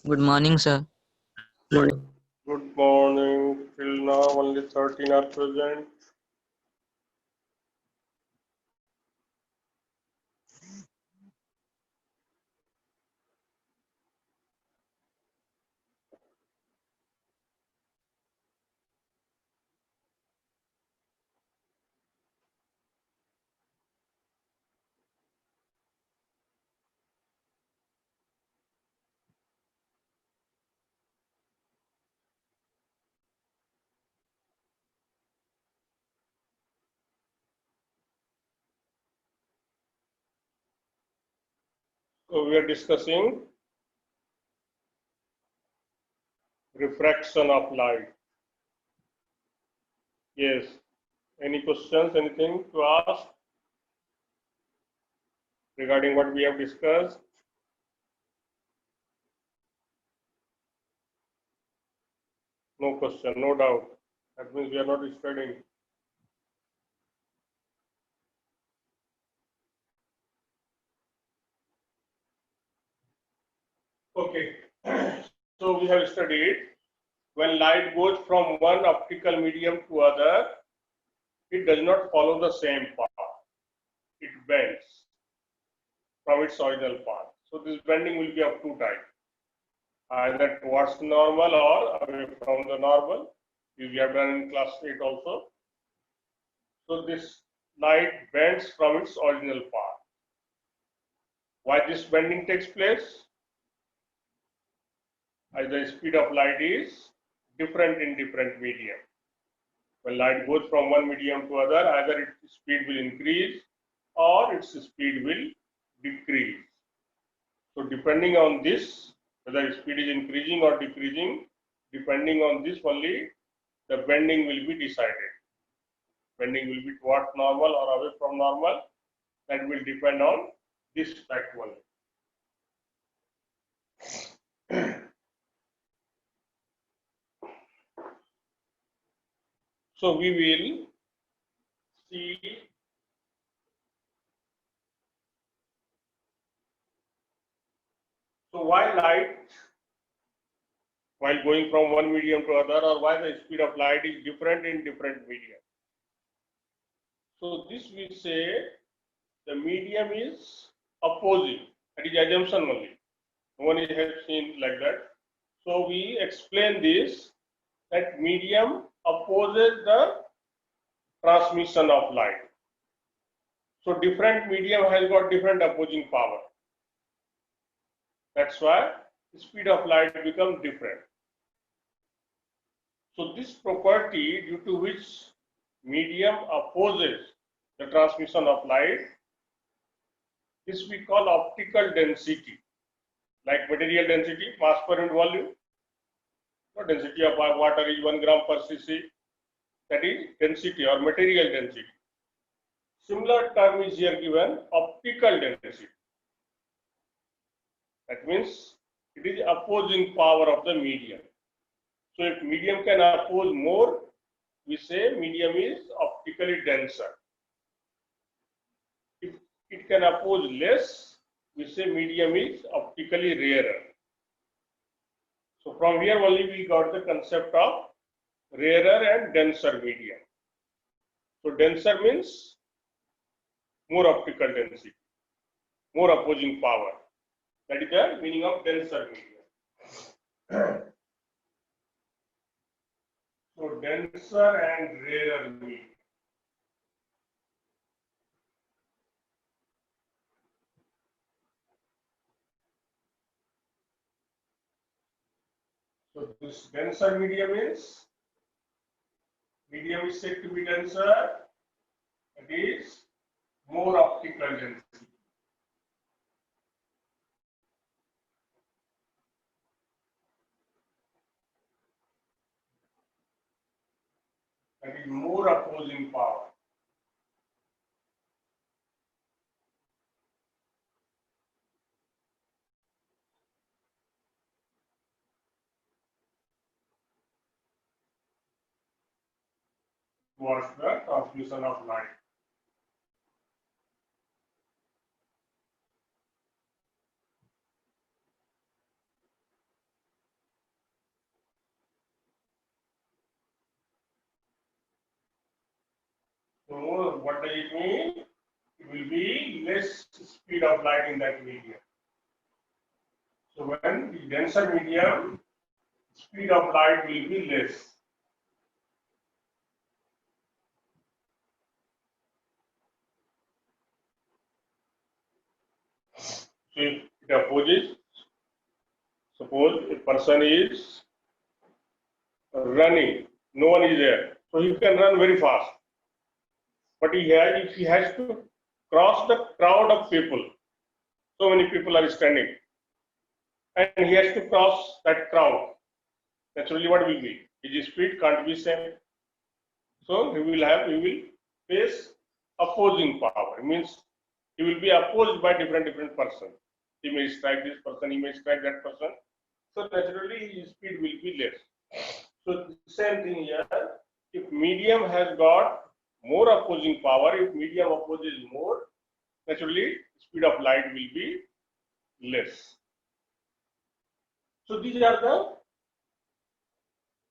Good morning, sir. Morning. Good morning. Till now, only 13 are present. So, we are discussing refraction of light. Yes. Any questions, anything to ask regarding what we have discussed? No question, no doubt. That means we are not studying. Okay. So, we have studied when light goes from one optical medium to other, it does not follow the same path. It bends from its original path. So, this bending will be of two types, either towards normal or away from the normal. We have done in class 8 also. So this light bends from its original path. Why this bending takes place? As the speed of light is different in different medium. When light goes from one medium to other, either its speed will increase or its speed will decrease. So depending on this, whether its speed is increasing or decreasing, depending on this only, the bending will be decided. Bending will be towards normal or away from normal. That will depend on this fact only. So we will see so why light while going from one medium to other, or why the speed of light is different in different medium. So this we say the medium is opposing. That is assumption only. No one has seen like that. So we explain this that medium opposes the transmission of light. So different medium has got different opposing power. That's why the speed of light becomes different. So this property due to which medium opposes the transmission of light, this we call optical density. Like material density, mass per unit volume. So density of water is 1 gram per cc. That is density or material density. Similar term is here given, optical density. That means it is opposing power of the medium. So if medium can oppose more, we say medium is optically denser. If it can oppose less, we say medium is optically rarer. So from here only we got the concept of rarer and denser medium. So denser means more optical density, more opposing power. That is the meaning of denser medium. So denser and rarer medium. So this denser medium is said to be denser. It is more optical density. That is more opposing power. Towards the transmission of light. So what does it mean? It will be less speed of light in that medium. So when the denser medium, speed of light will be less. So if it opposes, suppose a person is running, no one is there, so he can run very fast. But if he has to cross the crowd of people, so many people are standing, and he has to cross that crowd, naturally what will be? His speed can't be same. So he will face opposing power. It means he will be opposed by different person. He may strike this person, he may strike that person. So naturally his speed will be less. So same thing here. If medium has got more opposing power, if medium opposes more, naturally speed of light will be less. So these are the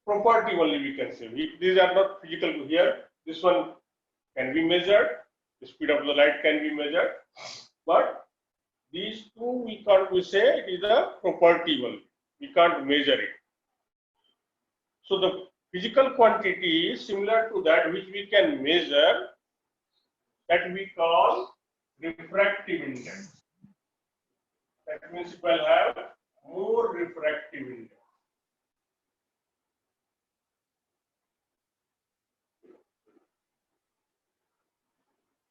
property only we can say. These are not physical here. This one can be measured. The speed of the light can be measured. But these two we can't say it is a property only. We can't measure it. So the physical quantity is similar to that which we can measure, that we call refractive index. That means it will have more refractive index.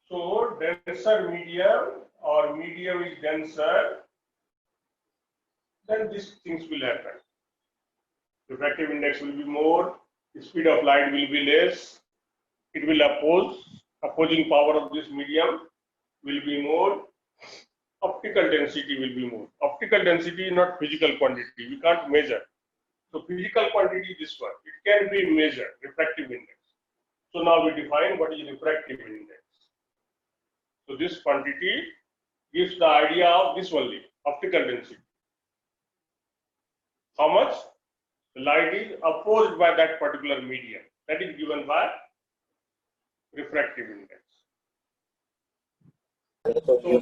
So denser medium or medium is denser, then these things will happen. Refractive index will be more, the speed of light will be less, it will opposing power of this medium will be more, optical density will be more. Optical density is not physical quantity, we can't measure. So physical quantity is this one, it can be measured, refractive index. So now we define what is refractive index. So this quantity gives the idea of this only, optical density. How much the light is opposed by that particular medium. That is given by refractive index. So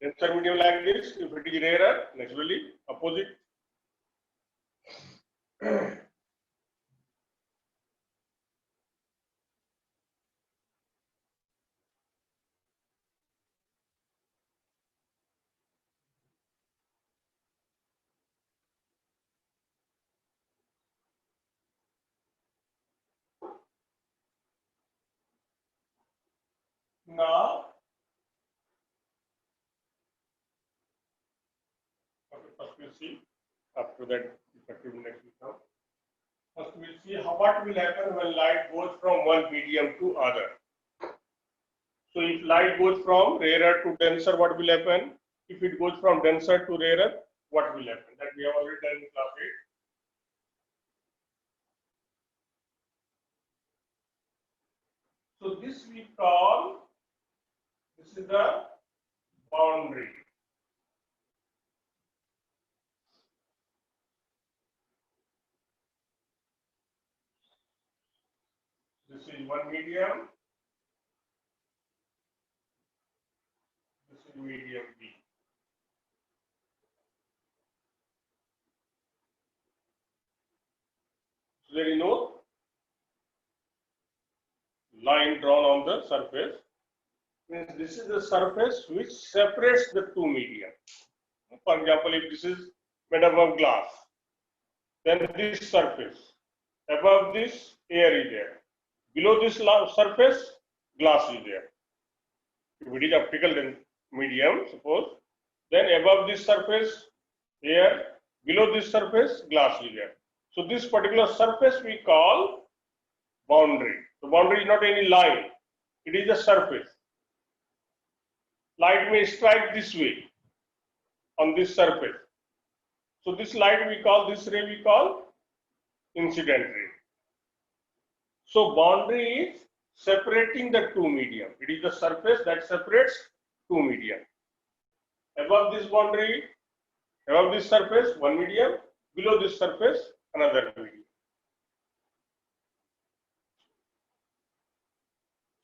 denser medium like this, if it is rarer, naturally opposite. Now, first we'll see. After that, refractive index will come. First we'll see what will happen when light goes from one medium to other. So if light goes from rarer to denser, what will happen? If it goes from denser to rarer, what will happen? That we have already done in class 8. So this we call, this is the boundary. This is one medium. This is medium B. So there is no line drawn on the surface. Means this is the surface which separates the two media. For example, if this is made up of glass, then this surface, above this air is there. Below this surface, glass is there. If it is optical medium, suppose, then above this surface, air, below this surface, glass is there. So this particular surface we call boundary. The boundary is not any line, it is a surface. Light may strike this way on this surface. So this light we call, this ray we call incident ray. So boundary is separating the two medium. It is the surface that separates two medium. Above this boundary, above this surface, one medium, below this surface, another medium.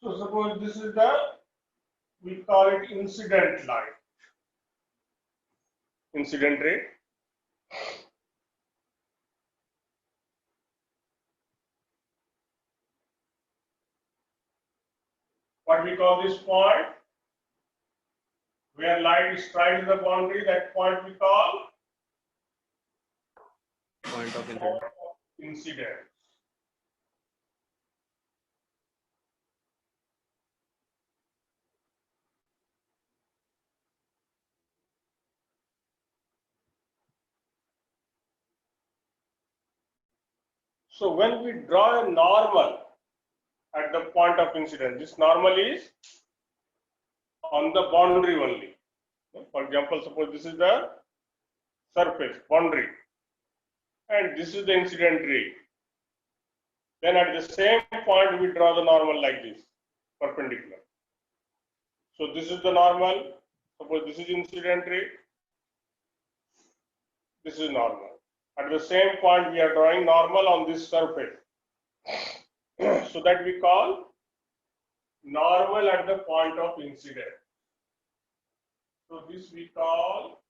So suppose this is we call it incident light, incident ray. What we call this point, where light strikes the boundary, that point we call Point of incidence. So when we draw a normal at the point of incidence, this normal is on the boundary only. For example, suppose this is the surface boundary and this is the incident ray. Then at the same point we draw the normal like this, perpendicular. So this is the normal. Suppose this is incident ray. This is normal. At the same point we are drawing normal on this surface. So that we call normal at the point of incidence. So this we call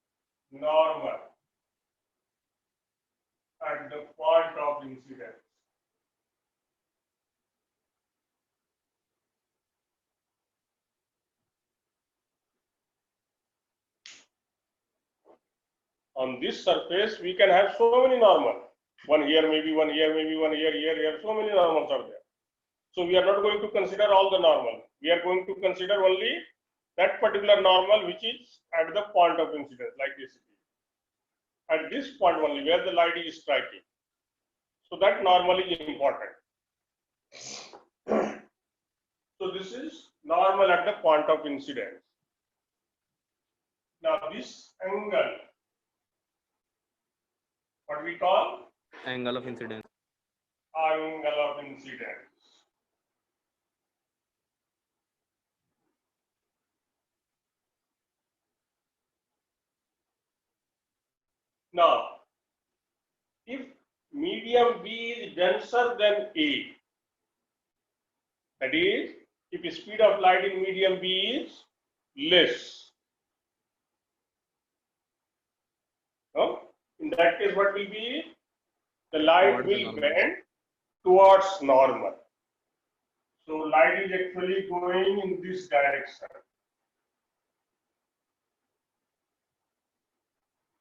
normal at the point of incidence. On this surface, we can have so many normal. One here, maybe one here, maybe one here. So many normals are there. So we are not going to consider all the normal. We are going to consider only that particular normal which is at the point of incidence, like this. At this point only, where the light is striking. So that normal is important. So this is normal at the point of incidence. Now this angle, what we call? Angle of incidence. Angle of incidence. Now, if medium B is denser than A, that is, if the speed of light in medium B is less, no? In that case, what will be? The light will bend towards normal. So light is actually going in this direction.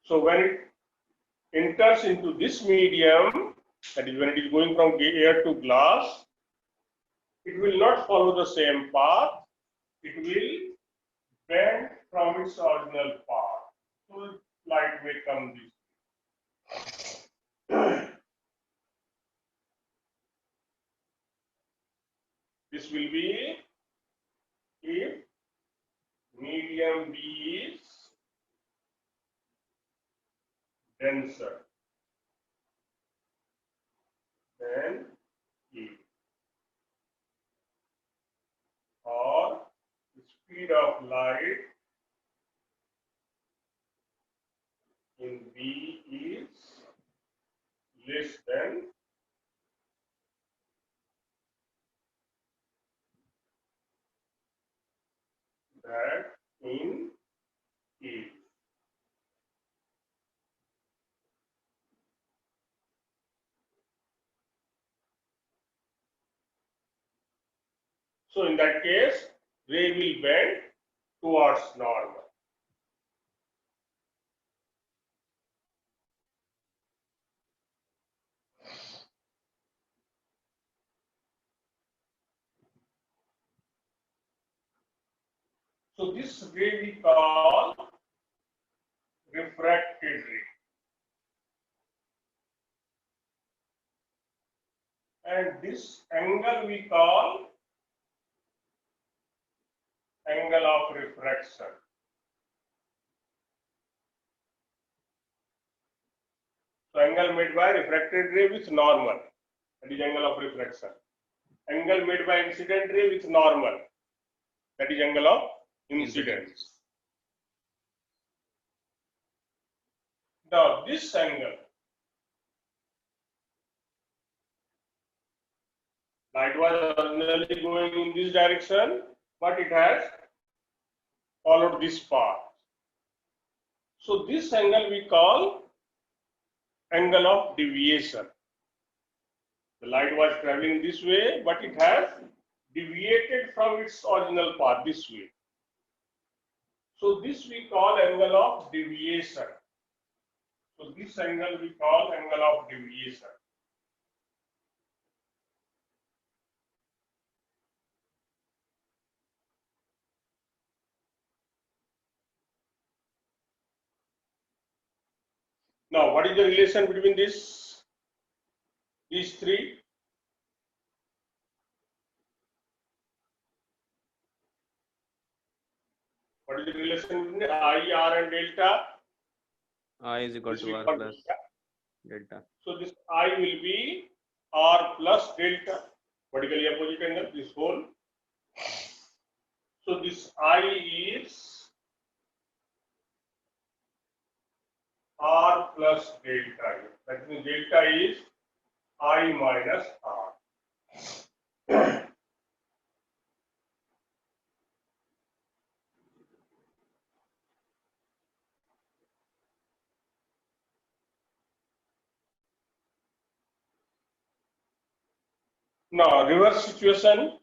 So when it enters into this medium, that is when it is going from air to glass, it will not follow the same path. It will bend from its original path. So light may come this way. This will be if medium B is denser than E, or the speed of light in B is less than that in E. So in that case, ray will bend towards normal. So this ray we call refracted ray. And this angle we call angle of refraction. So angle made by refracted ray with normal, that is angle of refraction. Angle made by incident ray with normal, that is angle of incidence. Now this angle Light was originally going in this direction, but it has followed this path. So this angle we call angle of deviation. The light was traveling this way, but it has deviated from its original path this way. So this we call angle of deviation. So this angle we call angle of deviation. Now, what is the relation between these three? What is the relation between I, R, and delta? I is equal This to we R call plus delta. delta. So this I will be R plus delta, vertically opposite angle, this whole. So this I is R plus delta. That means delta is I minus R. Now, reverse situation,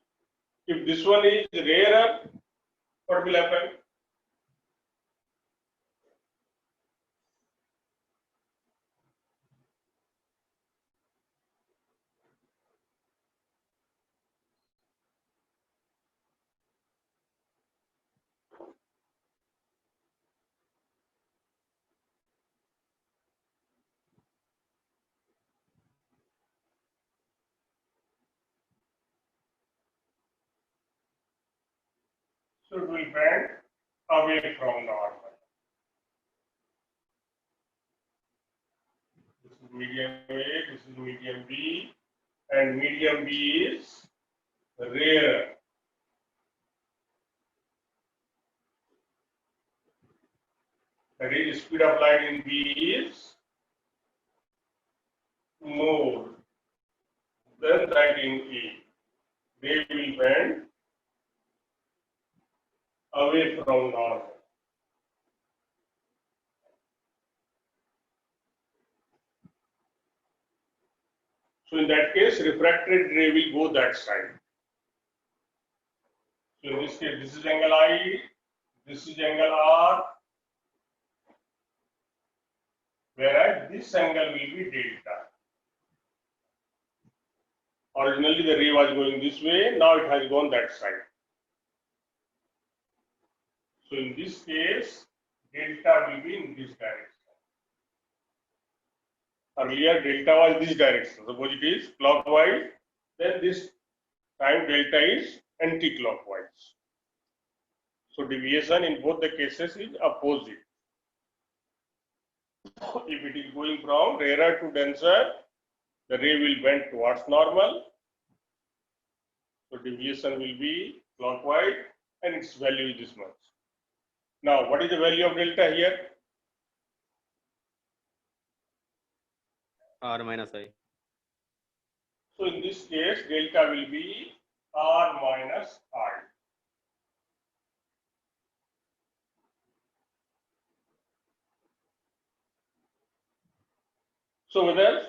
if this one is rarer, what will happen? So it will bend away from normal. This is medium A, this is medium B, and medium B is rarer. That is, speed of light in B is more than that in A. They will bend away from normal. So in that case, refracted ray will go that side. So in this case, this is angle I, this is angle R, whereas this angle will be delta. Originally the ray was going this way, now it has gone that side. So in this case, delta will be in this direction. Earlier delta was this direction. Suppose it is clockwise, then this time delta is anti-clockwise. So deviation in both the cases is opposite. If it is going from rarer to denser, the ray will bend towards normal. So deviation will be clockwise and its value is this much. Now, what is the value of delta here? R minus I. So in this case, delta will be R minus I. So whether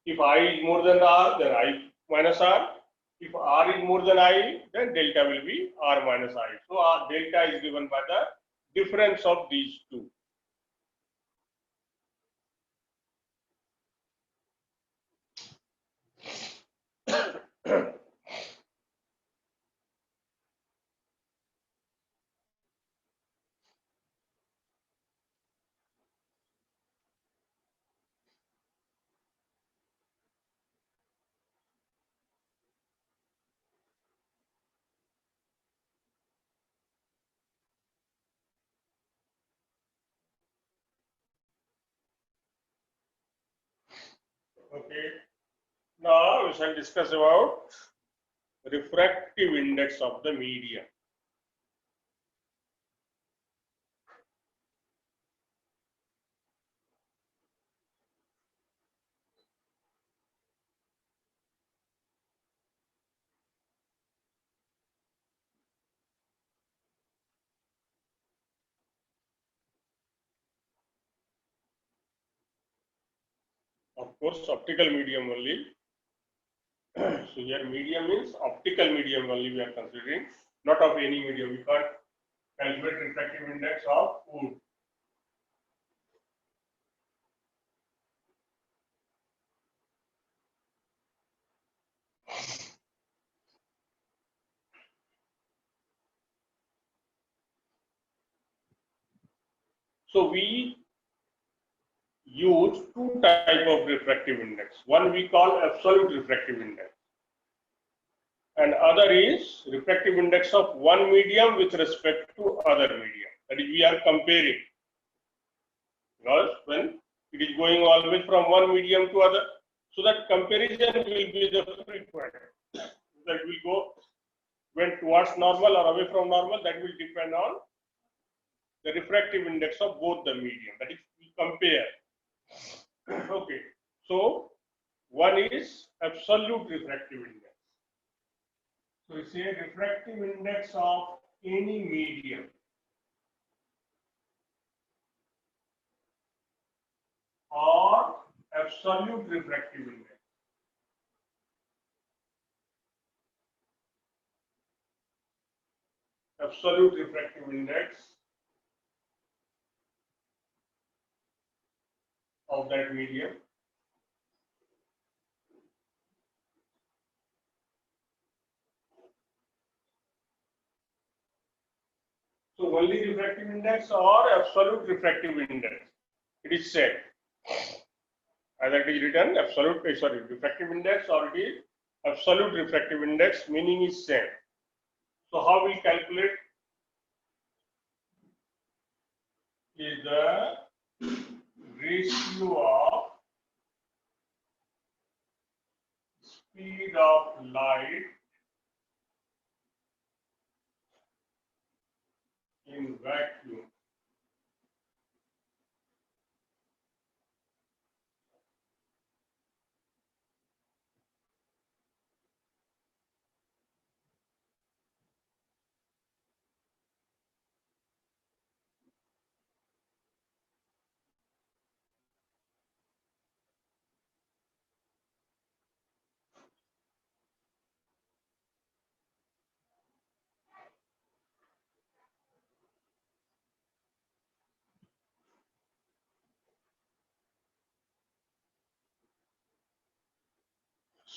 if I is more than R, then I minus R. If R is more than I, then delta will be R minus I. So our delta is given by the difference of these two. Okay. Now we shall discuss about refractive index of the medium. course, optical medium only. So here medium means optical medium only we are considering, not of any medium. We can't calculate refractive index of wood. So we use two type of refractive index. One we call absolute refractive index, and other is refractive index of one medium with respect to other medium. That is, we are comparing, because when it is going always from one medium to other, so that comparison will be the frequent. That will go when towards normal or away from normal. That will depend on the refractive index of both the medium. That is, we compare. Okay, so one is absolute refractive index. So we say refractive index of any medium or absolute refractive index. Absolute refractive index of that medium. So only refractive index or absolute refractive index, it is said. Either it is written absolute, refractive index, or it is absolute refractive index, meaning is same. So how we calculate is the ratio of speed of light in vacuum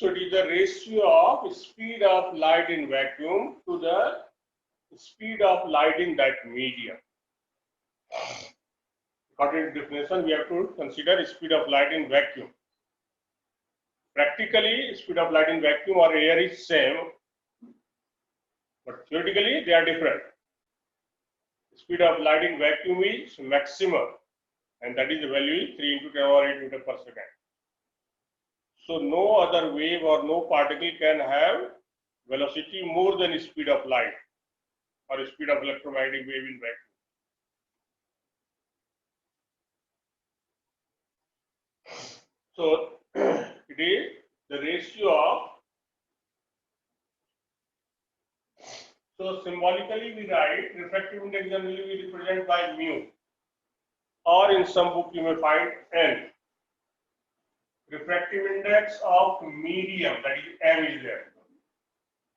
So it is the ratio of speed of light in vacuum to the speed of light in that medium. According to definition, we have to consider speed of light in vacuum. Practically, speed of light in vacuum or air is same, but theoretically they are different. Speed of light in vacuum is maximum, and that is the value is 3 into 10 power 8 meter per second. So no other wave or no particle can have velocity more than speed of light or speed of electromagnetic wave in vacuum. So it is the ratio of, so symbolically we write refractive index generally we represent by mu, or in some book you may find N. Refractive index of medium, that is M is there.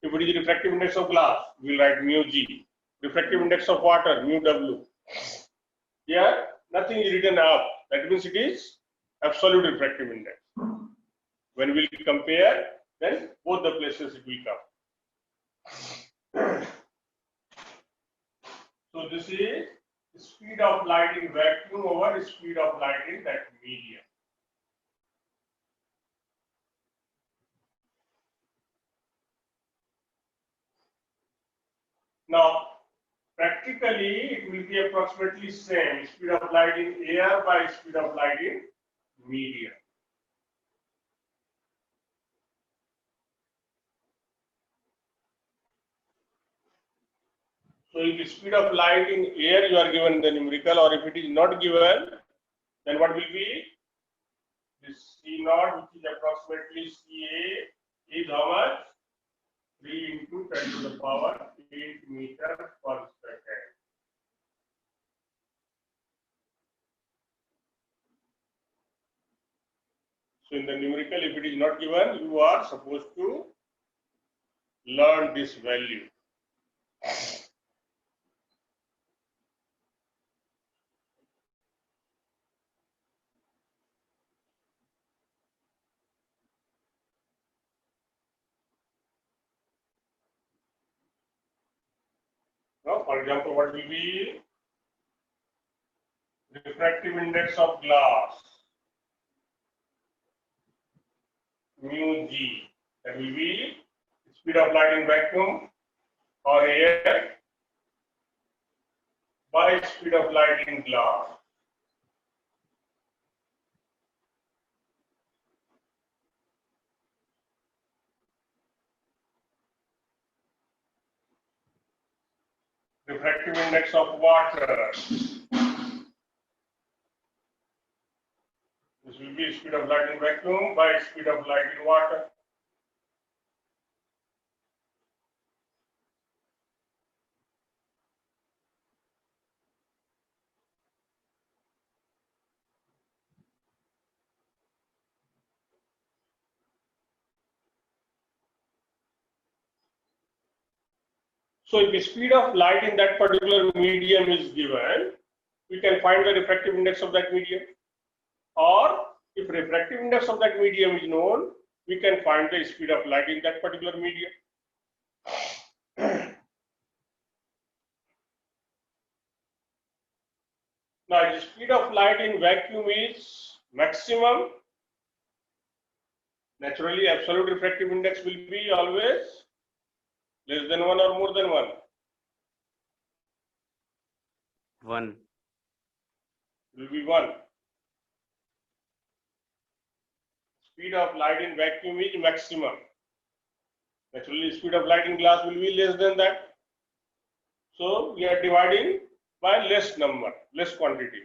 If it is refractive index of glass, we will write mu G. Refractive index of water, mu W. Here nothing is written up. That means it is absolute refractive index. When we will compare, then both the places it will come. So this is speed of light in vacuum over speed of light in that medium. Now, practically, it will be approximately same speed of light in air by speed of light in medium. So, if the speed of light in air you are given the numerical, or if it is not given, then what will be? This C naught, which is approximately CA, is how much? 3 into 10 to the power 8 meter per second. So So in the numerical, if it is not given, you are supposed to learn this value. Now, for example, what will be refractive index of glass? Mu g. That will be speed of light in vacuum or air by speed of light in glass. Refractive index of water. This will be speed of light in vacuum by speed of light in water. So if the speed of light in that particular medium is given, we can find the refractive index of that medium. Or if refractive index of that medium is known, we can find the speed of light in that particular medium. Now the speed of light in vacuum is maximum. Naturally, absolute refractive index will be always less than 1 or more than 1. 1. Will be 1. Speed of light in vacuum is maximum. Naturally, speed of light in glass will be less than that. So we are dividing by less number, less quantity.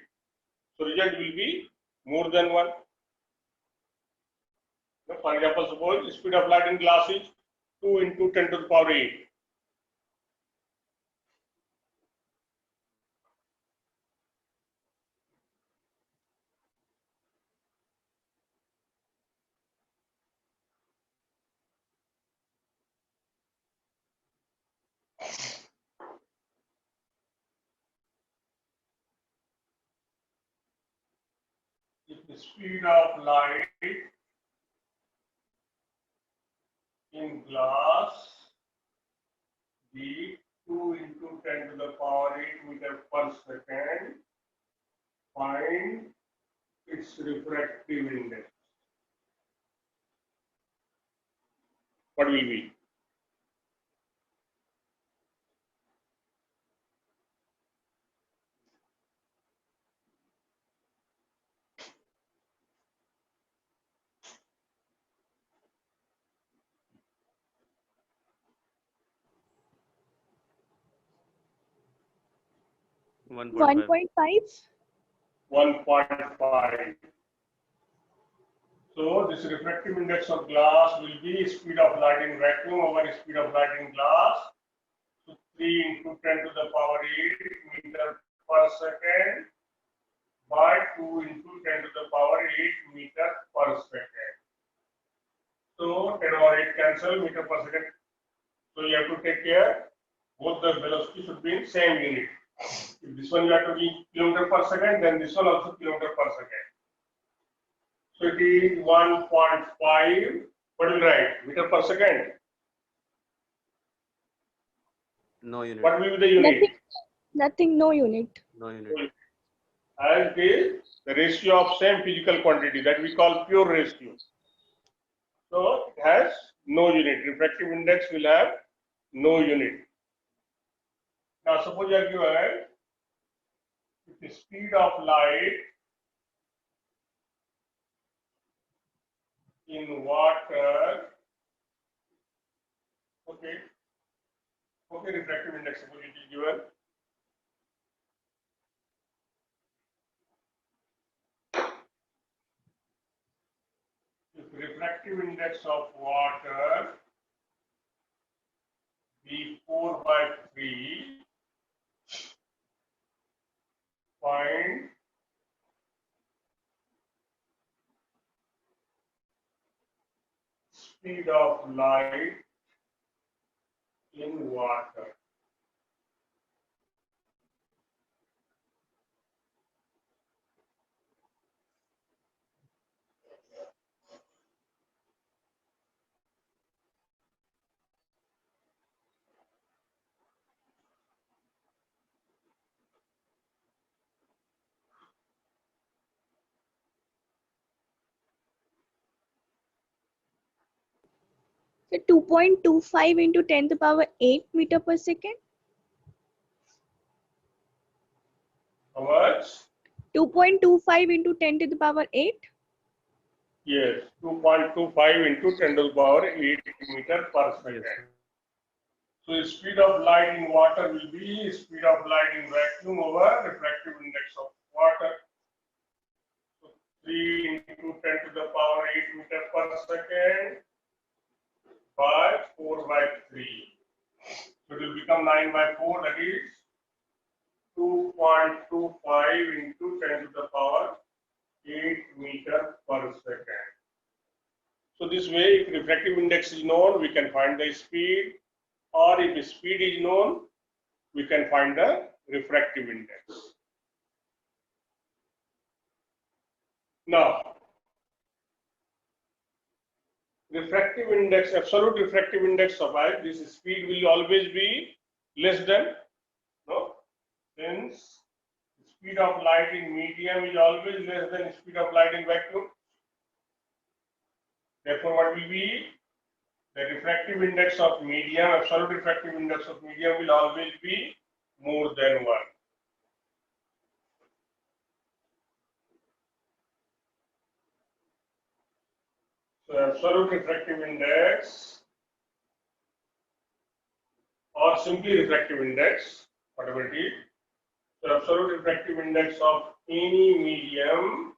So result will be more than 1. For example, suppose the speed of light in glass is 2 into 10 to the power 8. If the speed of light in glass be 2 into 10 to the power 8 meter per second, find its refractive index. What will be? One point five. 1.5. So this refractive index of glass will be speed of light in vacuum over speed of light in glass. So 3 into 10 to the power 8 meter per second by 2 into 10 to the power 8 meter per second. So 10 over 8 cancel, meter per second. So you have to take care, both the velocity should be in same unit. If this one you have to be kilometer per second, then this one also kilometer per second. So it is 1.5. What will write? Meter per second. No unit. What will be the unit? Nothing, no unit. No unit. As it is the ratio of same physical quantity that we call pure ratio. So it has no unit. Refractive index will have no unit. Now suppose you are given the speed of light in water. Okay, refractive index suppose it is given. If refractive index of water be 4 by 3, find speed of light in water. So 2.25 into 10 to the power 8 meter per second. How much? 2.25 into 10 to the power 8. Yes, 2.25 into 10 to the power 8 meter per second. Yes. So the speed of light in water will be speed of light in vacuum over refractive index of water. So 3 into 10 to the power 8 meter per second by 4 by 3. So it will become 9 by 4, that is 2.25 into 10 to the power 8 meter per second. So this way, if refractive index is known, we can find the speed, or if the speed is known, we can find the refractive index. Now, refractive index, absolute refractive index of light, this speed will always be less than, no, since speed of light in medium is always less than speed of light in vacuum. Therefore, what will be the refractive index of medium, absolute refractive index of medium will always be more than 1. So absolute refractive index or simply refractive index, whatever it is. So absolute refractive index of any medium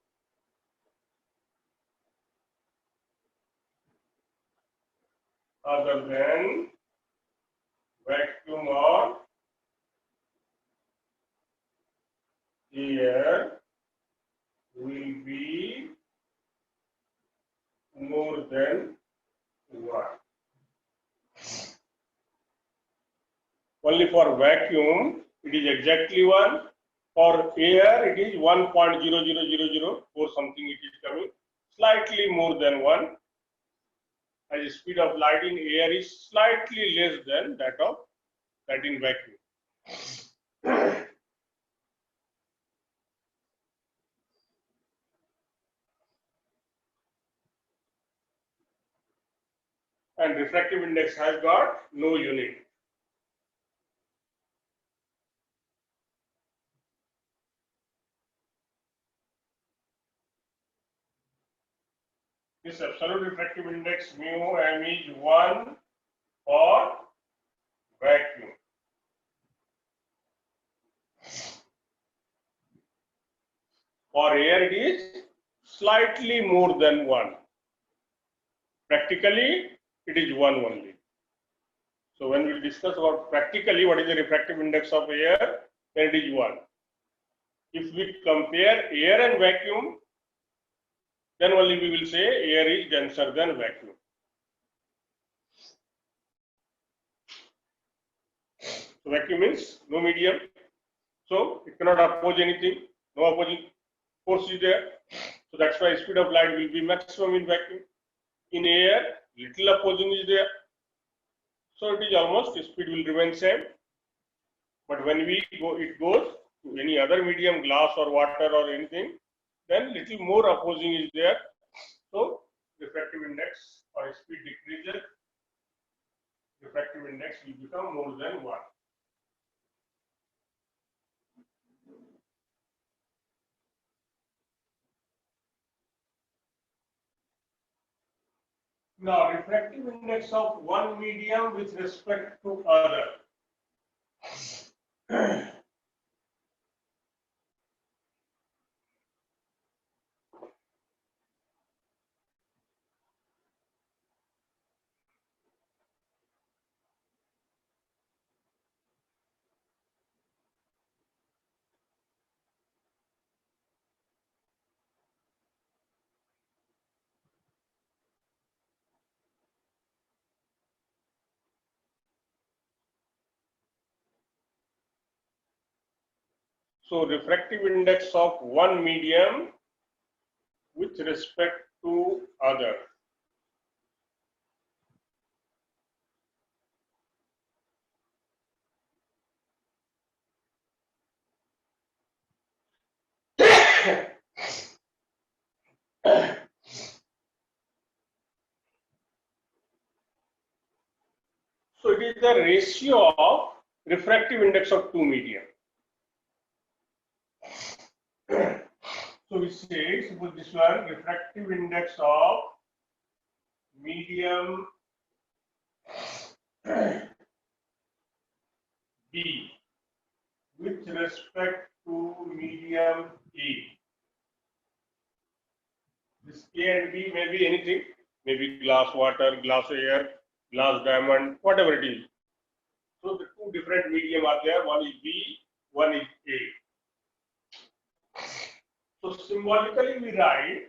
other than vacuum or air will be more than 1. Only for vacuum it is exactly 1. For air it is 1.0000 or something it is coming, slightly more than 1. As the speed of light in air is slightly less than that in vacuum. And refractive index has got no unit. This absolute refractive index mu m is 1 for vacuum. For air it is slightly more than 1. Practically it is 1 only. So when we discuss about practically what is the refractive index of air, then it is 1. If we compare air and vacuum, then only we will say air is denser than vacuum. So vacuum means no medium, so it cannot oppose anything, no opposing force is there. So that's why speed of light will be maximum in vacuum. In air, little opposing is there, so it is almost speed will remain same. But when it goes to any other medium, glass or water or anything, then little more opposing is there. So refractive index or speed decreases. Refractive index will become more than 1. Now, refractive index of one medium with respect to other. So refractive index of one medium with respect to other. So it is the ratio of refractive index of two medium. So we say, suppose this one, refractive index of medium B with respect to medium A. This A and B may be anything, maybe glass water, glass air, glass diamond, whatever it is. So the two different medium are there, one is B, one is A. So symbolically we write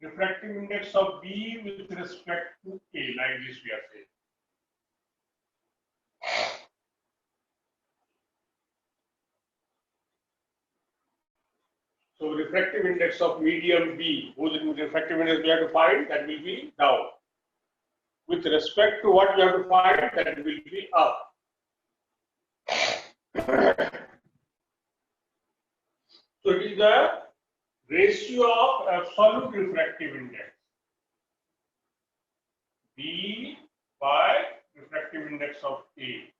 refractive index of B with respect to A, like this we are saying. So refractive index of medium B, whose refractive index we have to find, that will be down. With respect to what we have to find, that will be up. So it is the ratio of absolute refractive index. B by refractive index of A.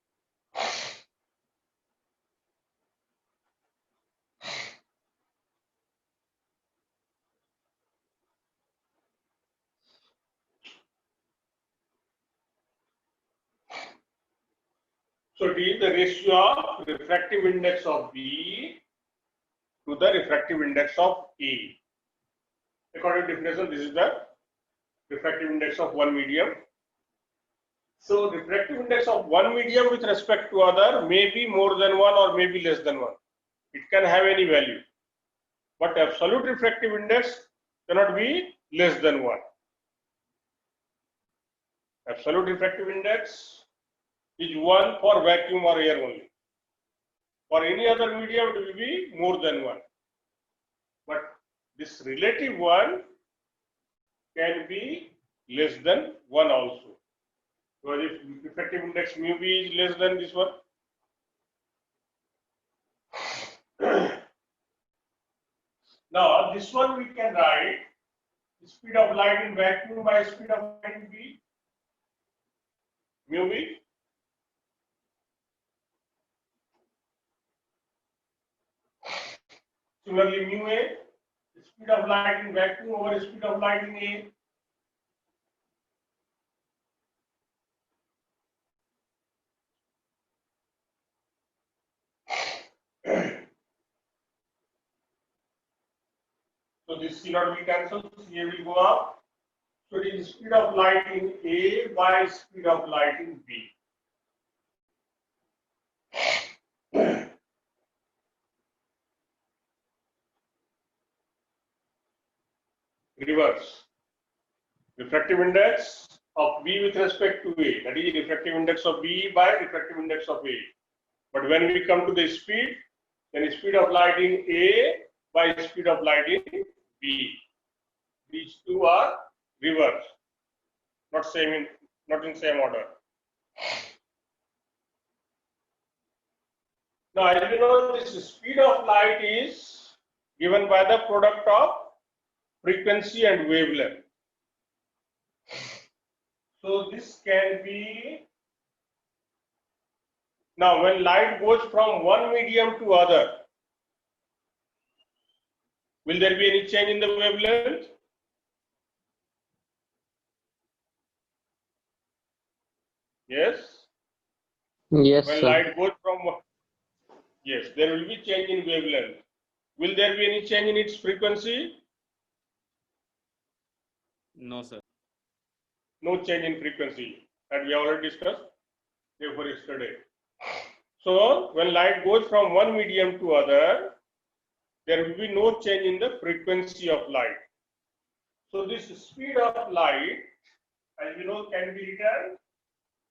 So it is the ratio of refractive index of B to the refractive index of A. According to definition, this is the refractive index of one medium. So refractive index of one medium with respect to other may be more than one or may be less than one. It can have any value. But absolute refractive index cannot be less than one. Absolute refractive index is 1 for vacuum or air only. For any other medium, it will be more than 1. But this relative one can be less than 1 also. Because if refractive index mu b is less than this one, now this one we can write speed of light in vacuum by speed of light in B, mu b. Similarly, mu a, speed of light in vacuum over speed of light in A. So this C not will cancel, CA will go up. So it is speed of light in A by speed of light in B. Reverse. Refractive index of B with respect to A, that is refractive index of B by refractive index of A. But when we come to the speed, then speed of light in A by speed of light in B. These two are reverse, not in same order. Now, as you know, this speed of light is given by the product of frequency and wavelength. So this can be, now when light goes from one medium to other, will there be any change in the wavelength? Yes? Yes, When sir. light goes from, yes, there will be change in wavelength. Will there be any change in its frequency? No, sir. No change in frequency, and we have already discussed therefore yesterday. So when light goes from one medium to other, there will be no change in the frequency of light. So this speed of light, as you know, can be written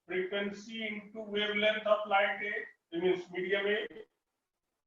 frequency into wavelength of light A, it means medium A,